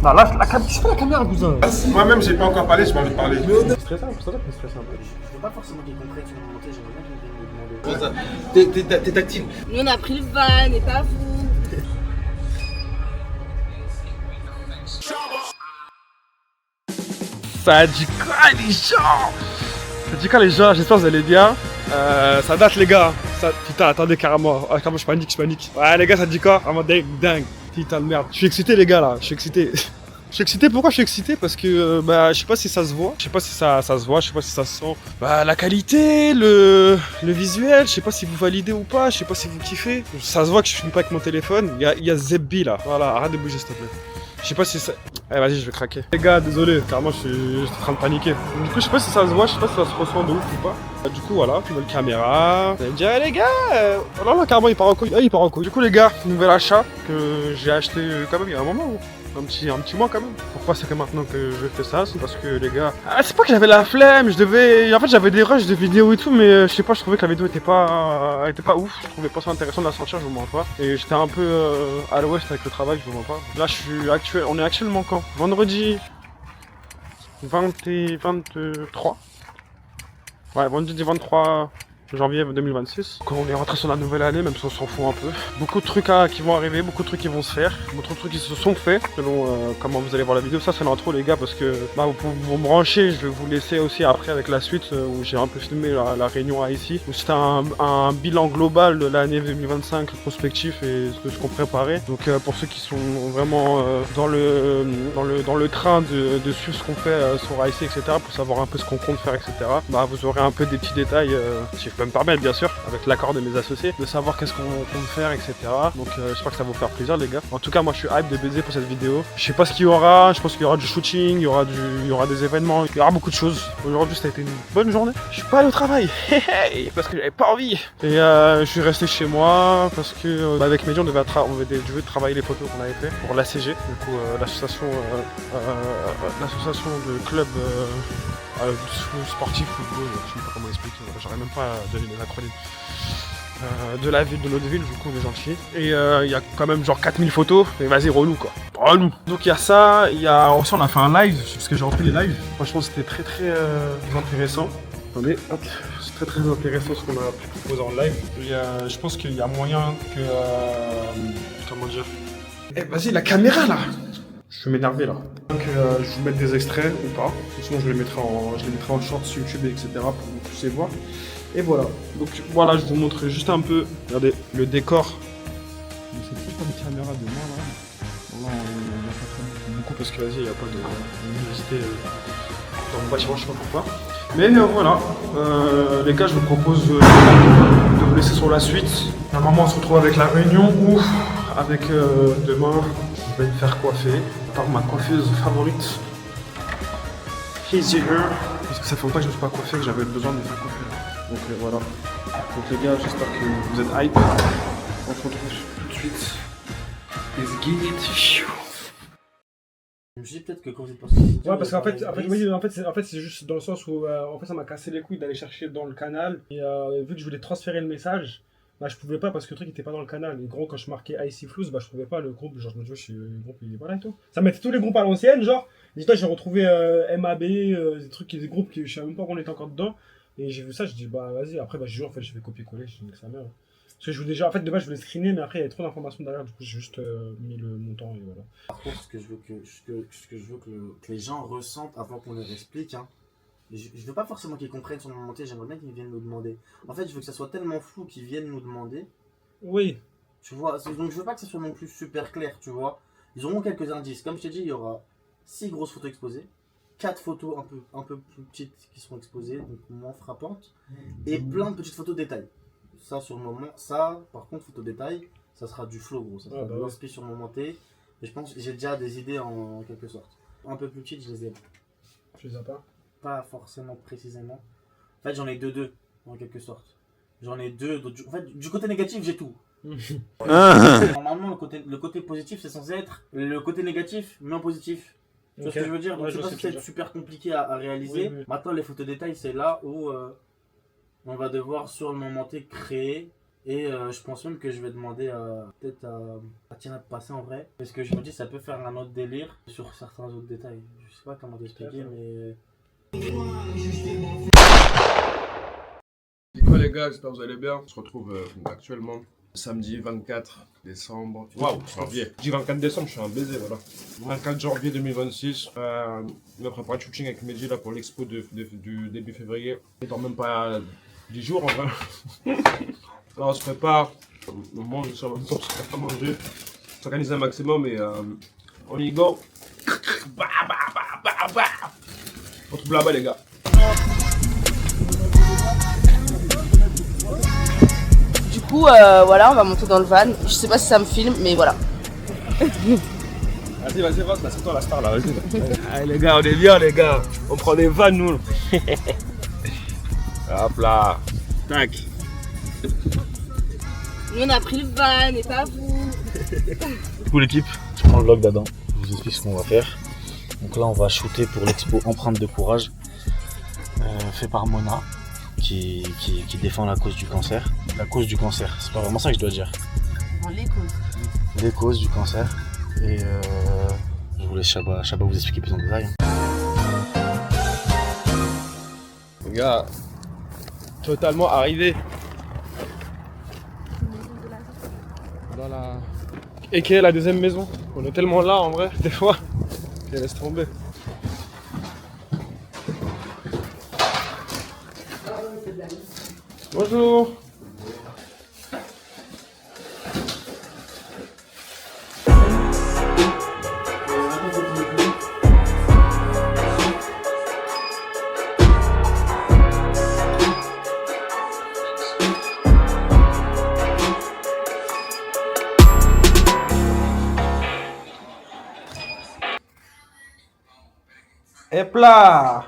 Ça lâche la caméra. C'est pas la caméra, cousin. Moi-même, j'ai pas encore parlé, j'ai pas envie de parler. C'est stressant, c'est pour ça que c'est stressant un peu. Je veux pas forcément qu'ils comprennent sur mon monté, j'aimerais bien qu'ils viennent me demander. T'es tactile. Nous on a pris le van et pas vous. Ça dit quoi les gens? Ça dit quoi les gens? J'espère que vous allez bien. Ça date les gars. Ça... Putain, attendez carrément. Ah, carrément je panique. Ouais les gars, ça dit quoi? Vraiment dingue. Putain de merde. Je suis excité les gars là, je suis excité. Je suis excité, pourquoi je suis excité? Parce que bah je sais pas si ça se voit, je sais pas si ça se voit, je sais pas si ça se sent. Bah la qualité, le visuel, je sais pas si vous validez ou pas, je sais pas si vous kiffez. Ça se voit que je filme pas avec mon téléphone, il y a Zebbi là, voilà, arrête de bouger s'il te plaît. Je sais pas si ça... Allez vas-y je vais craquer. Les gars désolé, carrément je suis en train de paniquer. Du coup je sais pas si ça se voit, je sais pas si ça se ressent de ouf ou pas. Du coup voilà, nouvelle caméra. Vous allez me dire les gars, oh là carrément il part en couille. Ah il part en couille. Du coup les gars, nouvel achat que j'ai acheté quand même il y a un moment. Un petit mois quand même. Pourquoi c'est que maintenant que je fais ça? C'est parce que les gars... Ah, c'est pas que j'avais la flemme, En fait j'avais des rushs de vidéos et tout, mais je sais pas, je trouvais que la vidéo était pas ouf. Je trouvais pas ça intéressant de la sortir, je vous mens pas. Et j'étais un peu à l'ouest avec le travail, je vous mens pas. Là on est actuellement quand? Vendredi 20 et 23. Ouais, vendredi 23 janvier 2026. Quand on est rentré sur la nouvelle année, même si on s'en fout un peu. Beaucoup de trucs qui vont arriver, beaucoup de trucs qui vont se faire, beaucoup de trucs qui se sont faits, selon comment vous allez voir la vidéo. Ça c'est l'intro les gars, parce que bah, vous pouvez vous brancher, je vais vous laisser aussi après avec la suite, où j'ai un peu filmé la réunion à ici, où c'était un bilan global de l'année 2025, prospectif et de ce qu'on préparait. Donc pour ceux qui sont vraiment dans le train de suivre ce qu'on fait sur IC, etc., pour savoir un peu ce qu'on compte faire, etc., bah vous aurez un peu des petits détails, si je peux me permettre bien sûr, avec l'accord de mes associés, de savoir qu'est-ce qu'on compte faire, etc. Donc j'espère que ça va vous faire plaisir les gars. En tout cas moi je suis hype de baiser pour cette vidéo. Je sais pas ce qu'il y aura, je pense qu'il y aura du shooting, il y aura des événements, il y aura beaucoup de choses. Aujourd'hui ça a été une bonne journée. Je suis pas allé au travail, parce que j'avais pas envie. Et je suis resté chez moi parce que avec Mehdi on devait travailler les photos qu'on avait fait pour l'ACG, du coup l'association de clubs sportif, football, je sais pas comment expliquer, j'arrive même pas à donner des acronymes. De la ville, de notre ville, du coup on est gentil. Et il y a quand même genre 4000 photos, mais vas-y relou quoi. Relou. Donc il y a ça, aussi on a fait un live, parce que j'ai repris les lives. Franchement c'était très intéressant. Attendez, hop, c'est très intéressant ce qu'on a pu proposer en live. Et je pense qu'il y a moyen que... comment dire? Eh vas-y la caméra là. Je vais m'énerver là. Donc je vais vous mettre des extraits ou pas. Sinon je les mettrai en short sur YouTube etc. pour que vous puissiez voir. Et voilà. Donc voilà, je vous montre juste un peu. Regardez le décor. C'est peut-être une caméra de moi là. Bon, là on va pas très beaucoup parce que vas-y, il n'y a pas de luminosité dans le bâtiment, je sais pas pourquoi. Mais voilà. Les gars, je vous propose de vous laisser sur la suite. Normalement on se retrouve avec la réunion ou avec demain. Je vais me faire coiffer par ma coiffeuse favorite. He's here. Parce que ça fait longtemps que je ne me suis pas coiffé, que j'avais besoin de me faire coiffer. Donc voilà. Donc les gars, j'espère que vous êtes hype. On se retrouve tout de suite. Let's get it. Je me suis dit peut-être que quand vous êtes passé. Ouais, parce qu'en fait, c'est juste dans le sens où en fait, ça m'a cassé les couilles d'aller chercher dans le canal. Et vu que je voulais transférer le message, bah je pouvais pas parce que le truc était pas dans le canal. Et gros, quand je marquais IC Flous, bah je trouvais pas le groupe. Genre, je me disais, le groupe il est pas là et tout. Ça mettait tous les groupes à l'ancienne, genre. Dis-toi, j'ai retrouvé MAB, des groupes qui je savais même pas qu'on était encore dedans. Et j'ai vu ça, je dis bah vas-y. Après, bah je jure, en fait, je vais copier-coller, je dis que ça mère. Parce que je voulais déjà, en fait, de base, je voulais screener, mais après, il y avait trop d'informations derrière, du coup, j'ai juste mis le montant et voilà. Par contre, ce que je veux que les gens ressentent avant qu'on leur explique, hein. Je veux pas forcément qu'ils comprennent sur mon monté, j'aimerais bien qu'ils viennent nous demander. En fait, je veux que ça soit tellement flou qu'ils viennent nous demander. Oui. Tu vois, donc je veux pas que ça soit non plus super clair, tu vois. Ils auront quelques indices. Comme je t'ai dit, il y aura 6 grosses photos exposées, 4 photos un peu plus petites qui seront exposées, donc moins frappantes, et plein de petites photos détails. Ça, sur le moment, ça, par contre, photo détail, ça sera du flow, gros. Ça sera de l'inspi sur mon monté. Et je pense que j'ai déjà des idées en quelque sorte. Un peu plus petites, je les ai. Tu les as pas? Pas forcément précisément. En fait, j'en ai deux, en quelque sorte. J'en ai deux. En fait, du côté négatif, j'ai tout. Normalement, le côté positif, c'est censé être le côté négatif, mais en positif. Tu vois ce que je veux dire? Donc, c'est pas censé être super compliqué à réaliser. Oui. Maintenant, les photos détails, c'est là où on va devoir sur le momenté créer Et je pense même que je vais demander peut-être à Tina de passer en vrai. Parce que je me dis ça peut faire un autre délire sur certains autres détails. Je sais pas comment t'expliquer mais... Et quoi les gars, j'espère que vous allez bien. On se retrouve actuellement samedi 24 décembre. Waouh, janvier. Je dis 24 décembre, je suis un baiser, voilà. 24 janvier 2026. On a préparé le shooting avec Mehdi là pour l'expo du début février. Il dort même pas 10 jours en vrai. Là, on se prépare. On mange ça en même temps, on se prépare à manger. On s'organise un maximum et on y go. On se trouve là-bas les gars. Du coup, voilà, on va monter dans le van. Je sais pas si ça me filme, mais voilà. Vas-y, Ross, c'est toi la star là, vas-y. Allez les gars, on est bien les gars. On prend des vannes nous. Hop là. Tac. Nous on a pris le van et pas vous. Du coup l'équipe, je prends le vlog d'Adam, je vous explique ce qu'on va faire. Donc là on va shooter pour l'expo Empreinte de courage, fait par Mona, qui défend la cause du cancer. La cause du cancer, c'est pas vraiment ça que je dois dire. Bon, les causes. Les causes du cancer. Et je vous laisse Chaba vous expliquer plus en détail. Les gars, totalement arrivé. Dans la... Et quelle est la deuxième maison? On est tellement là en vrai, des fois, qu'elle laisse tomber. Bonjour. Et là,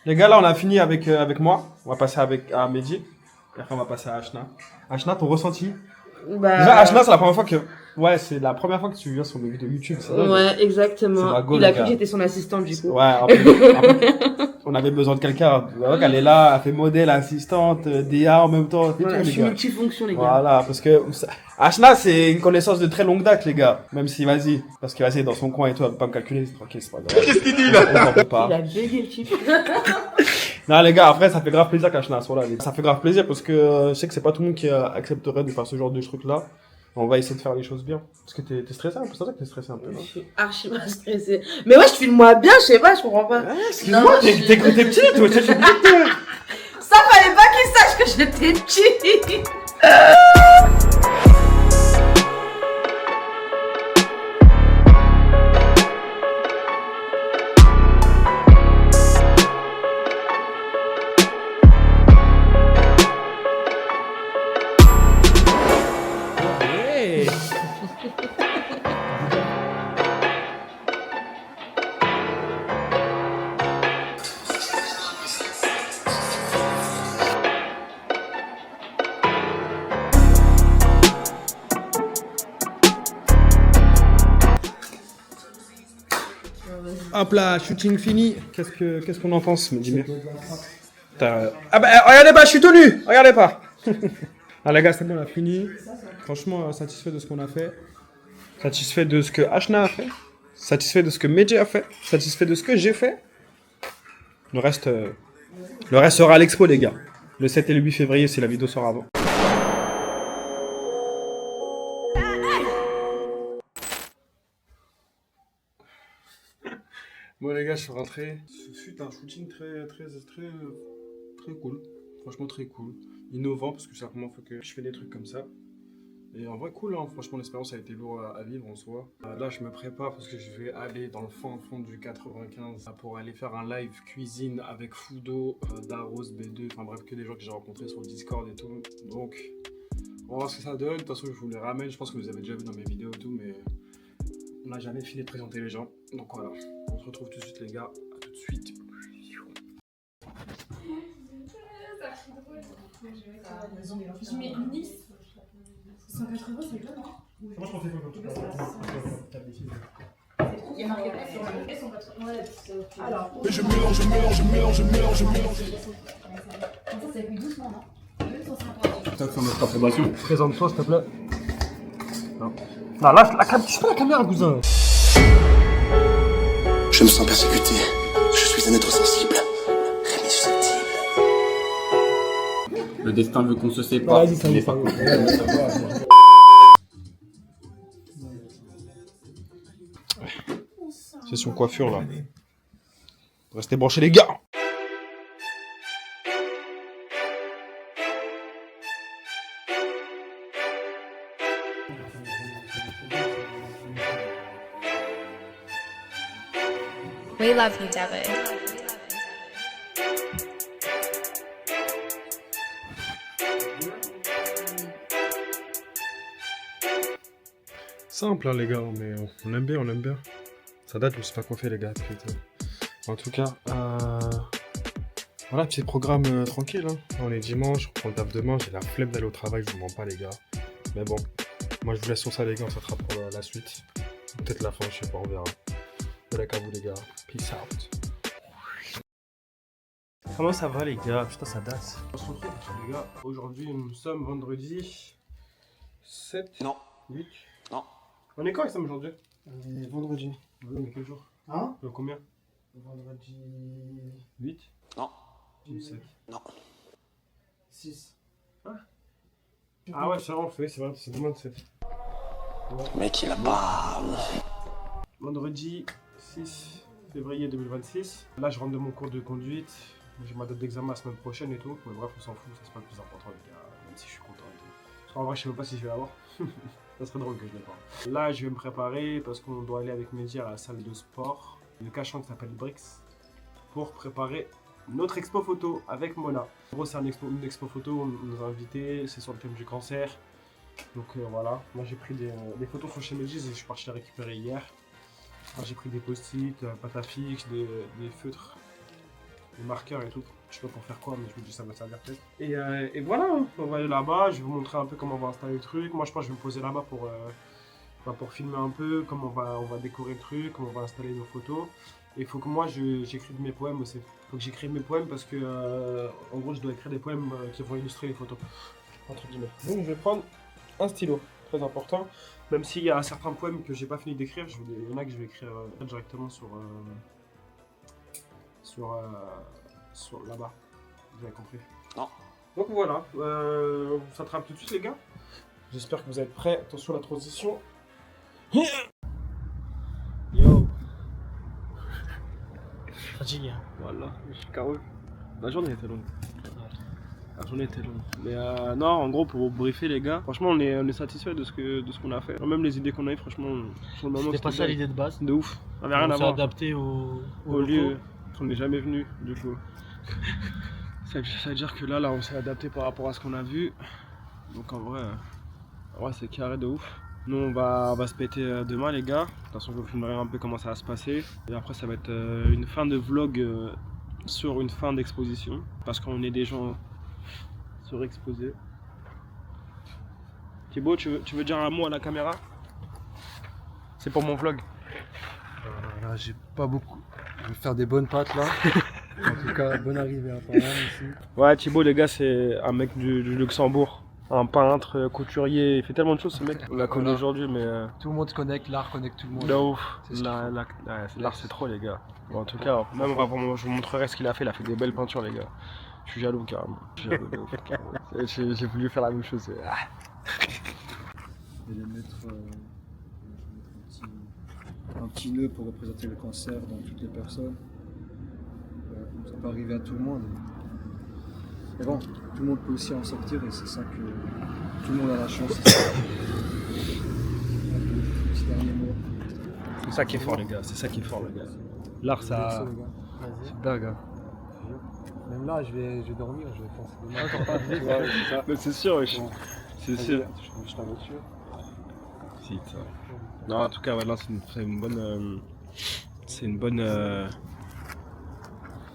les gars, là, on a fini avec moi. On va passer à Mehdi. Et après, on va passer à Ashna. Ashna, ton ressenti? Déjà, Ashna, c'est la première fois que... Ouais, c'est la première fois que tu viens sur mes vidéos YouTube. C'est vrai, Ouais, c'est exactement. ma go, Il a les cru que gars. j'étais son assistante du coup. Ouais, en fait, on avait besoin de quelqu'un. Elle est là, elle fait modèle, assistante, DA en même temps. Voilà, tout, je les suis gars. multifonction les gars. Voilà, parce que Ashna, c'est une connaissance de très longue date, les gars. Même si, vas-y, parce qu'il va essayer dans son coin et tout, elle peut pas me calculer, c'est tranquille, c'est pas grave. Qu'est-ce qu'il dit là? On t'en fait pas. Il a bugué le type. Non, les gars, après, ça fait grave plaisir qu'Ashna soit là. Ça fait grave plaisir parce que je sais que c'est pas tout le monde qui accepterait de faire ce genre de truc-là. On va essayer de faire les choses bien. Parce que t'es stressé un peu, c'est vrai que t'es stressé un peu, Je non? suis archi pas stressée. Mais ouais, je filme-moi bien, je sais pas, je comprends pas. Excuse-moi, Non, t'es petit, toi, t'es petit. Ça fallait pas qu'il sache que j'étais petite. Hop là, shooting fini. Qu'est-ce qu'on en pense, Mehdi? Ah bah, regardez pas, je suis tout nu. Regardez pas. Ah les gars, c'est bon, on a fini. Franchement, satisfait de ce qu'on a fait. Satisfait de ce que Ashna a fait. Satisfait de ce que Mehdi a fait. Satisfait de ce que j'ai fait. Le reste sera à l'expo, les gars. Le 7 et le 8 février, si la vidéo sort avant. Bon les gars, je suis rentré. Ce fut un shooting très cool. Franchement très cool. Innovant parce que c'est la première fois que je fais des trucs comme ça. Et en vrai cool, hein. Franchement l'expérience a été lourde à vivre en soi. Là je me prépare parce que je vais aller dans le fond du 95 pour aller faire un live cuisine avec Fudo, Daros, B2, enfin bref que des gens que j'ai rencontrés sur le Discord et tout. Donc on va voir ce que ça donne. De toute façon je vous les ramène, je pense que vous avez déjà vu dans mes vidéos et tout, mais on n'a jamais fini de présenter les gens. Donc voilà, on se retrouve tout de suite les gars, à tout de suite. Je mets Nice 180, c'est bien, non? Comment je pensais Il y a marqué alors, Je mélange. en fait, ça cuit doucement, non 250. ça fait notre approbation. Présente-toi, s'il te plaît. Non. Non, là, c'est pas la caméra, cousin. Je me sens persécuté. Je suis un être sensible. Rémi susceptible. Le destin veut qu'on se sépare. Vas-y, ça y est, ça y est. C'est son coiffure, là. Restez branchés, les gars. We love you, David. Simple, hein, les gars, mais on aime bien, on aime bien. Ça date, je me suis pas coiffé, les gars. Putain. En tout cas, voilà, petit programme tranquille. Hein. On est dimanche, je reprends le taf demain. J'ai la flemme d'aller au travail, je vous mens pas, les gars. Mais bon, moi je vous laisse sur ça, les gars. On se rattrape pour la suite. Peut-être la fin, je sais pas, on verra. Voilà qu'à vous, les gars. Peace out. Comment ça va, les gars? Putain, ça date. On se retrouve, les gars. Aujourd'hui, nous sommes vendredi 7. Non. 8. Non. On est quand, Sam, aujourd'hui? Vendredi. Oui, mais quel jour? Hein? Combien? Vendredi 8. Non. 7. Non. 6. Ah ouais, c'est vrai, on fait, c'est vrai, c'est demain de 7. Mec, il a pas. Vendredi 6 février 2026. Là, je rentre de mon cours de conduite. J'ai ma date d'examen la semaine prochaine et tout. Mais bref, on s'en fout, ça c'est pas le plus important, les gars. Même si je suis content et tout. Parce qu'en vrai, je sais même pas si je vais l'avoir. Ça serait drôle que je l'ai pas. Là, je vais me préparer parce qu'on doit aller avec Mehdi à la salle de sport, le cachant qui s'appelle Brix, pour préparer notre expo photo avec Mona. En gros, c'est une expo photo, on nous a invités, c'est sur le thème du cancer. Donc voilà, moi j'ai pris des photos sont chez Mehdi et je suis parti les récupérer hier. J'ai pris des post-it, pâte à fixe, des feutres, des marqueurs et tout. Je sais pas pour faire quoi, mais je me dis ça va servir peut-être. Et voilà, hein. On va aller là-bas, je vais vous montrer un peu comment on va installer le truc. Moi je pense que je vais me poser là-bas pour filmer un peu comment on va décorer le truc, comment on va installer nos photos. Et il faut que moi j'écrive mes poèmes aussi. Il faut que j'écrive mes poèmes parce que en gros je dois écrire des poèmes qui vont illustrer les photos. Entre guillemets. Donc je vais prendre un stylo, très important. Même s'il y a certains poèmes que j'ai pas fini d'écrire, il y en a que je vais écrire directement sur là-bas. Vous avez compris? Non. Donc voilà, on s'attrape tout de suite les gars. J'espère que vous êtes prêts. Attention à la transition. Yo. Fatigué. Voilà, je suis KO. La journée était longue. La journée était longue. Mais non, en gros, pour vous briefer les gars, franchement, on est satisfait de ce qu'on a fait. Même les idées qu'on a eues, franchement, sur le moment, C'était pas ça l'idée de base. de ouf. Ça avait rien On à s'est voir. adapté au lieu. On n'est jamais venu, du coup. Ça veut dire que là, on s'est adapté par rapport à ce qu'on a vu. Donc en vrai, c'est carré de ouf. Nous, on va se péter demain, les gars. De toute façon, je vous filmerai un peu comment ça va se passer. Et après, ça va être une fin de vlog sur une fin d'exposition. Parce qu'on est des gens surexposés. Thibaut, tu veux dire un mot à la caméra? C'est pour mon vlog. Là, j'ai pas beaucoup. Je vais faire des bonnes pattes là. En tout cas, bonne arrivée à Paris ici. Ouais, Thibaut, les gars, c'est un mec du Luxembourg. Un peintre, couturier, il fait tellement de choses ce mec. On l'a connu aujourd'hui, mais. Tout le monde se connecte, l'art connecte tout le monde. De ouf. C'est ce qu'il L'art, c'est trop, les gars. Bon, en tout cas, même je vous montrerai ce qu'il a fait. Il a fait des belles peintures, les gars. Je suis jaloux, carrément. Je suis jaloux de ouf, carrément. J'ai voulu faire la même chose. Je vais les mettre un petit nœud pour représenter le cancer dans toutes les personnes. Ça peut arriver à tout le monde. Mais bon, tout le monde peut aussi en sortir et c'est ça que tout le monde a la chance. Petit dernier mot. C'est ça qui est fort, les gars. C'est ça qui est fort, les gars. L'art, ça. C'est dingue. Hein. Même là, je vais dormir, je vais penser demain. Mais c'est sûr, wesh. Bon. C'est sûr. Je ta voiture. Si, ça. Non, en tout cas, ouais, là, c'est une bonne.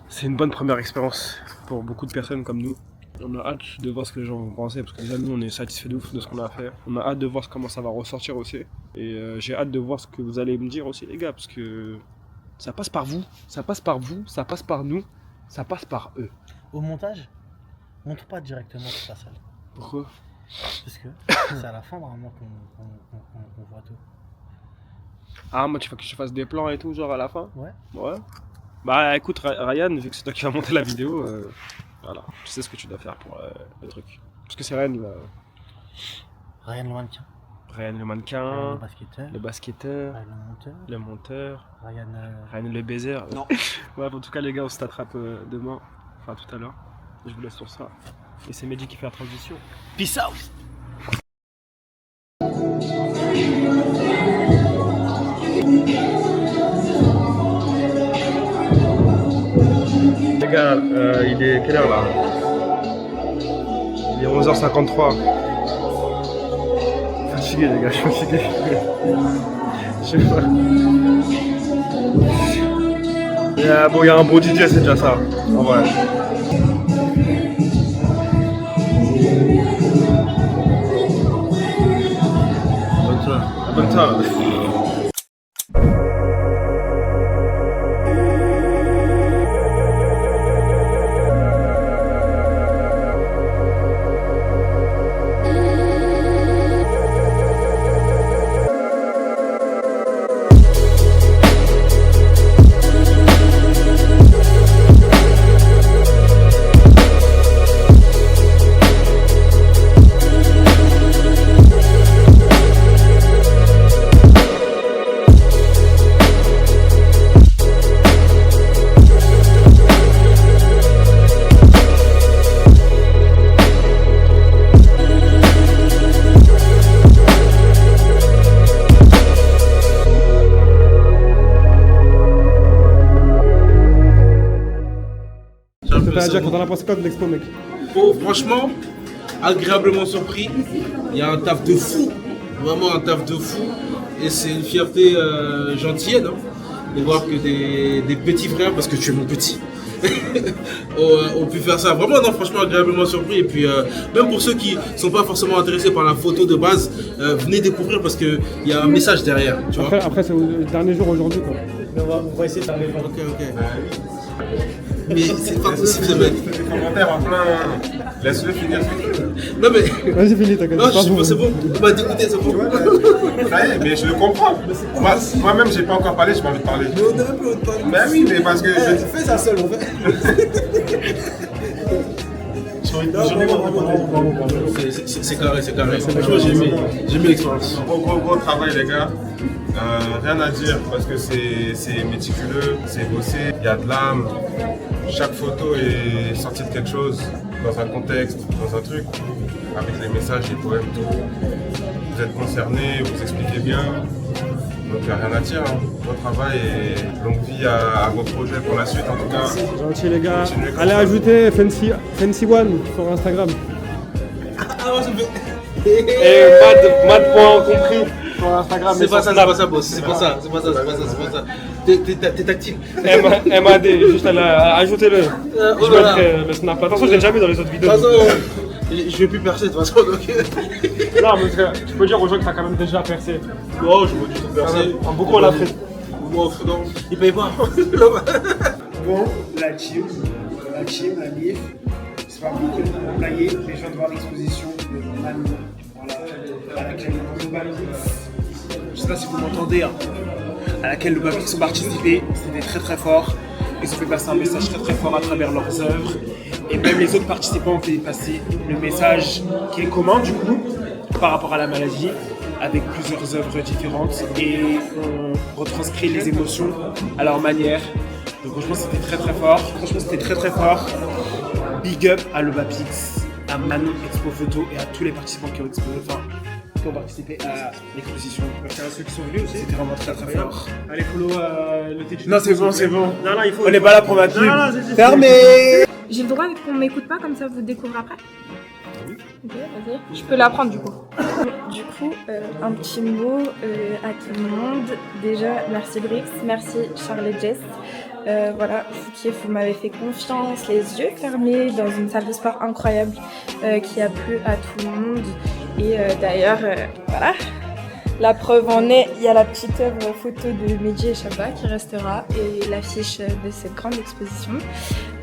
C'est une bonne première expérience pour beaucoup de personnes comme nous. On a hâte de voir ce que les gens vont penser parce que déjà nous on est satisfait de ouf de ce qu'on a fait. On a hâte de voir comment ça va ressortir aussi. Et j'ai hâte de voir ce que vous allez me dire aussi les gars parce que ça passe par vous, ça passe par vous, ça passe par nous, ça passe par eux. Au montage, montre pas directement toute la salle. Pourquoi? Parce que c'est à la fin normalement qu'on voit tout. Ah, moi tu veux que je fasse des plans et tout, genre à la fin? Ouais. Ouais. Bah écoute Ryan, vu que c'est toi qui vas monter la vidéo, voilà, tu sais ce que tu dois faire pour le truc. Parce que c'est Ryan Ryan le mannequin. Ryan le Ryan mannequin, le basketteur. le basketteur, Ryan le monteur. le monteur, Ryan. Ryan le baiser. Non. Ouais, en tout cas les gars, on se t'attrape demain, enfin tout à l'heure. Je vous laisse sur ça. Et c'est Mehdi qui fait la transition. Peace out. Les gars, il est quelle heure là? Il est 11h53. Fatigué les gars, je suis fatigué. Je sais pas. Et, bon, il y a un beau DJ, c'est déjà ça. En vrai. Bonne soirée. T'en as pensé quoi de l'expo, mec? Bon, franchement, agréablement surpris. Il y a un taf de fou, vraiment un taf de fou. Et c'est une fierté gentille, hein, de voir que des petits frères, parce que tu es mon petit, ont pu faire ça. Vraiment, non, franchement, agréablement surpris. Et puis, même pour ceux qui ne sont pas forcément intéressés par la photo de base, venez découvrir parce qu'il y a un message derrière. Tu vois. Après c'est le dernier jour aujourd'hui, quoi. On va essayer de parler. Ok. Mais c'est pas possible, ce mec. Des commentaires en plein. Laisse-le finir. Non, mais. Vas-y, fini, t'inquiète. Non, c'est bon. On m'a dégoûté, c'est bon. Ça y est, mais je le comprends. Moi-même, j'ai pas encore parlé, j'ai pas envie de parler. Mais on devrait plus autre parler. Mais oui, mais parce que. Fais ça seul, en fait. C'est carré. Franchement, j'ai aimé l'expérience. Gros travail, les gars. Rien à dire parce que c'est méticuleux, c'est bossé, il y a de l'âme. Chaque photo est sortie de quelque chose, dans un contexte, dans un truc, avec les messages, les poèmes, tout. Vous êtes concernés, vous expliquez bien. Donc il n'y a rien à dire. Hein. Bon travail et longue vie à vos projets pour la suite en tout cas. Gentil les gars. Allez ajouter Fancy One sur Instagram. Et mad.compris sur Instagram. C'est pas ça, boss. C'est pas ça. T'es tactile. MAD, juste ajoutez-le. Je mettrai le snap. Attention, je l'ai déjà mis dans les autres vidéos. De toute façon, je vais plus percer de toute façon. Donc... Non, mais tu peux dire aux gens que t'as quand même déjà percé. Non, je veux du tout percer. Beaucoup on l'a fait. Non, il paye pas. Bon, la team, la MIF, c'est pas beaucoup employés, mais je viens de voir l'exposition de Manu, voilà, à laquelle je sais pas si vous m'entendez, hein, à laquelle le Babix ont participé, c'était très très fort. Ils ont fait passer un message très très fort à travers leurs œuvres. Et même les autres participants ont fait passer le message qui est commun du coup, par rapport à la maladie, avec plusieurs œuvres différentes. Et on retranscrit les émotions à leur manière. Donc franchement c'était très fort. Big up à Lobapix, à Manon Expo Photo et à tous les participants qui ont participé à l'exposition. Merci à ceux qui sont venus aussi. C'était vraiment très fort. Allez follow le TG. Non c'est bon. Non, il faut. On n'est pas là pour ma pub. Fermé. J'ai le droit qu'on m'écoute pas, comme ça vous découvrez après? Ok, vas-y. Je peux l'apprendre du coup. Du coup, un petit mot à tout le monde. Déjà, merci Brix, merci Charles et Jess. Voilà, vous m'avez fait confiance, les yeux fermés, dans une salle de sport incroyable qui a plu à tout le monde. Et d'ailleurs, voilà, la preuve en est, il y a la petite œuvre photo de Mehdi et Chaba qui restera et l'affiche de cette grande exposition.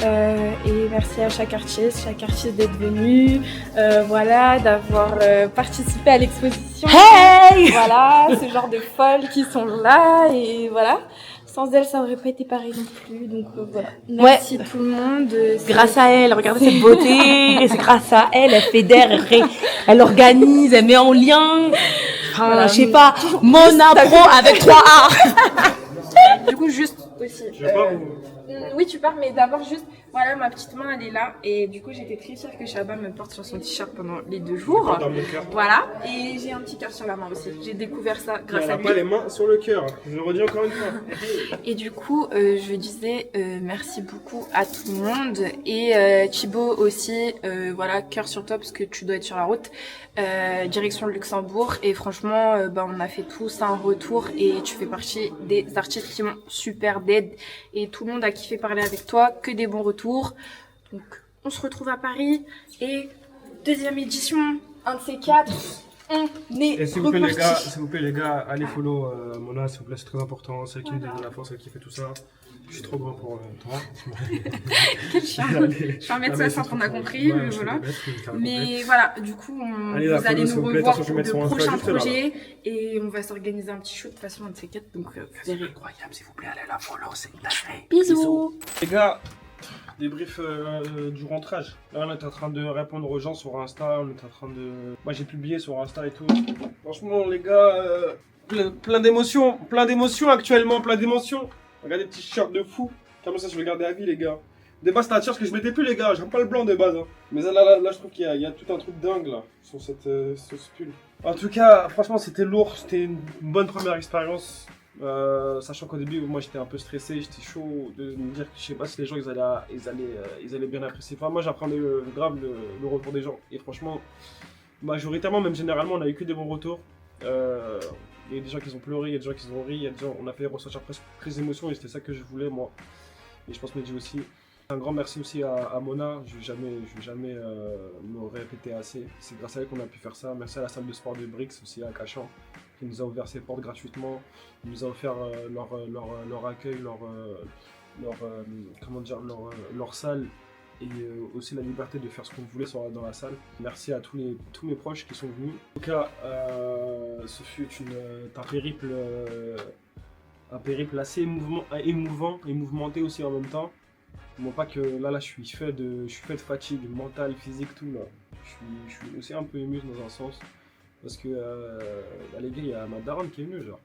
Et merci à chaque artiste d'être venu, voilà, d'avoir participé à l'exposition. Hey! Voilà, ce genre de folles qui sont là et voilà. Sans elle, ça aurait pas été pareil non plus. Donc voilà. Merci tout le monde. Grâce à elle, regardez cette beauté. C'est grâce à elle, elle fédère, elle organise, elle met en lien. Enfin, Voilà, je sais pas, Mona Pro avec 3A. Du coup, juste aussi. Oui, tu pars, mais d'abord, juste, voilà, ma petite main, elle est là. Et du coup, j'étais très fière que Chaba me porte sur son t-shirt pendant les 2 jours. Dans mon cœur. Voilà, et j'ai un petit cœur sur la main aussi. J'ai découvert ça grâce Elle à a lui. pas les mains sur le cœur. Je le redis encore une fois. Et du coup, je disais merci beaucoup à tout le monde. Et Thibaut aussi, voilà, cœur sur toi parce que tu dois être sur la route. Direction le Luxembourg. Et franchement, on a fait tous un retour. Et tu fais partie des artistes qui m'ont super d'aide. Et tout le monde a kiffé parler avec toi. Que des bons retours. Donc, on se retrouve à Paris. Et deuxième édition, un de ces 4. On est Et s'il vous reparti. plaît les gars, allez follow Mona, s'il vous plaît, c'est très important. Celle qui me donne la force, celle qui fait tout ça. Je suis trop grand pour toi. Quel chien. Je suis 1m60, on a compris, Ouais, voilà. carrément. Mais voilà, du coup, Allez, vous la allez follow, s'il nous vous plaît. revoir Attention, je pour vais de mettre son Insta prochains juste là, là. projets. Et on va s'organiser un petit show de toute façon, un de ces 4. Donc, C'est incroyable, s'il vous plaît, allez la follow, c'est une dinguerie. bisous. Les gars, débrief du rentrage. Là, on est en train de répondre aux gens sur Insta. On est en train de. Moi, j'ai publié sur Insta et tout. Franchement, les gars, plein d'émotions. Plein d'émotions actuellement, plein d'émotions. Regardez, petits shirts de fou. Comment ça, je vais le garder à vie, les gars. De base, c'était un t-shirt que je mettais plus, les gars. J'aime pas le blanc de base. Hein. Mais là, je trouve qu'il y a tout un truc dingue là sur sur ce pull. En tout cas, franchement, c'était lourd. C'était une bonne première expérience. Sachant qu'au début, moi j'étais un peu stressé, j'étais chaud de me dire que je sais pas si les gens ils allaient bien apprécier. Enfin, moi j'apprenais grave le retour des gens. Et franchement, majoritairement, même généralement, on a eu que des bons retours. Il y a des gens qui ont pleuré, il y a des gens qui ont ri, il y a des gens, on a fait ressentir presque plus d'émotions et c'était ça que je voulais moi. Et je pense Mehdi aussi. Un grand merci aussi à Mona, je vais jamais me répéter assez. C'est grâce à elle qu'on a pu faire ça. Merci à la salle de sport de Brix aussi à Cachan qui nous a ouvert ses portes gratuitement, qui nous a offert leur accueil, leur salle et aussi la liberté de faire ce qu'on voulait dans la salle. Merci à tous mes proches qui sont venus. En tout cas, ce fut un périple assez émouvant et mouvementé aussi en même temps. Bon, pas que là je suis fait de fatigue mentale, physique, tout là. Je suis aussi un peu ému dans un sens. Parce que les gars, il y a ma daronne qui est venue, genre.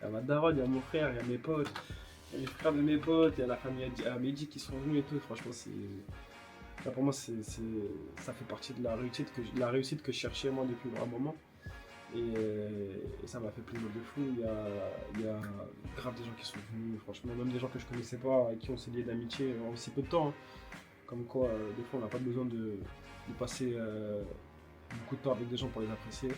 Il y a ma daronne, il y a mon frère, il y a mes potes, il y a les frères de mes potes, il y a la famille à Mehdi qui sont venus et tout. Franchement, là, pour moi, ça fait partie de la réussite que je cherchais moi depuis un moment. Et ça m'a fait plaisir de fou. Il y a grave des gens qui sont venus, franchement, même des gens que je connaissais pas, avec qui on s'est liés d'amitié en si peu de temps. Hein. Comme quoi, des fois, on n'a pas besoin de passer beaucoup de temps avec des gens pour les apprécier.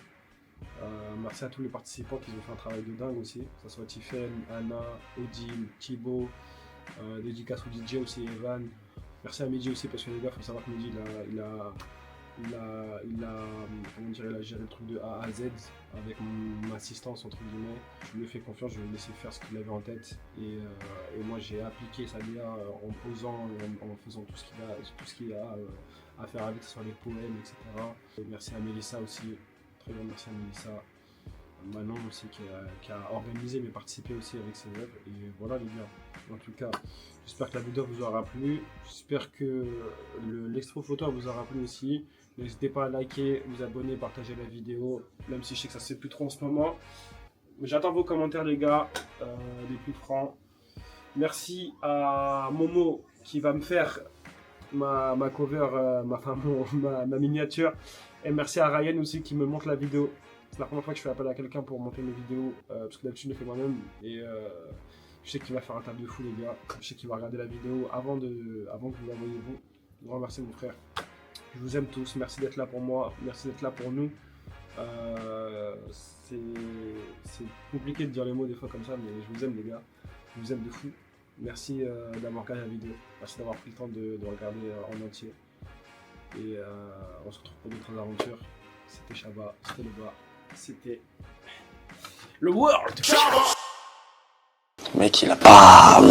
Merci à tous les participants qui ont fait un travail de dingue aussi, que ce soit Tiffen, Anna, Odile, Thibaut, dédicace au DJ aussi, Evan. Merci à Mehdi aussi parce que les gars, il faut savoir que Mehdi il a géré le truc de A à Z avec mon assistance entre guillemets. Je lui ai fait confiance, je lui ai laissé faire ce qu'il avait en tête et moi j'ai appliqué sa DA en posant, en faisant tout ce qu'il a à faire avec, que ce soit les poèmes, etc. Et merci à Mélissa aussi, très bien merci à Mélissa. Manon aussi qui a organisé mais participé aussi avec ses œuvres. Et voilà les gars, en tout cas, j'espère que la vidéo vous aura plu. J'espère que l'extro photo vous aura plu aussi. N'hésitez pas à liker, vous abonner, partager la vidéo, même si je sais que ça se fait plus trop en ce moment. J'attends vos commentaires les gars, les plus francs. Merci à Momo qui va me faire ma cover, ma miniature. Et merci à Ryan aussi qui me montre la vidéo. C'est la première fois que je fais appel à quelqu'un pour monter mes vidéos, parce que d'habitude je le fais moi-même. Et je sais qu'il va faire un taf de fou les gars. Je sais qu'il va regarder la vidéo avant que vous la voyez vous. Grand merci mon frère. Je vous aime tous, merci d'être là pour moi, merci d'être là pour nous. C'est compliqué de dire les mots des fois comme ça, mais je vous aime les gars. Je vous aime de fou. Merci d'avoir regardé la vidéo, merci d'avoir pris le temps de regarder en entier. Et on se retrouve pour d'autres aventures. C'était Chaba, c'était le bas, c'était le World. Mec, il a pas.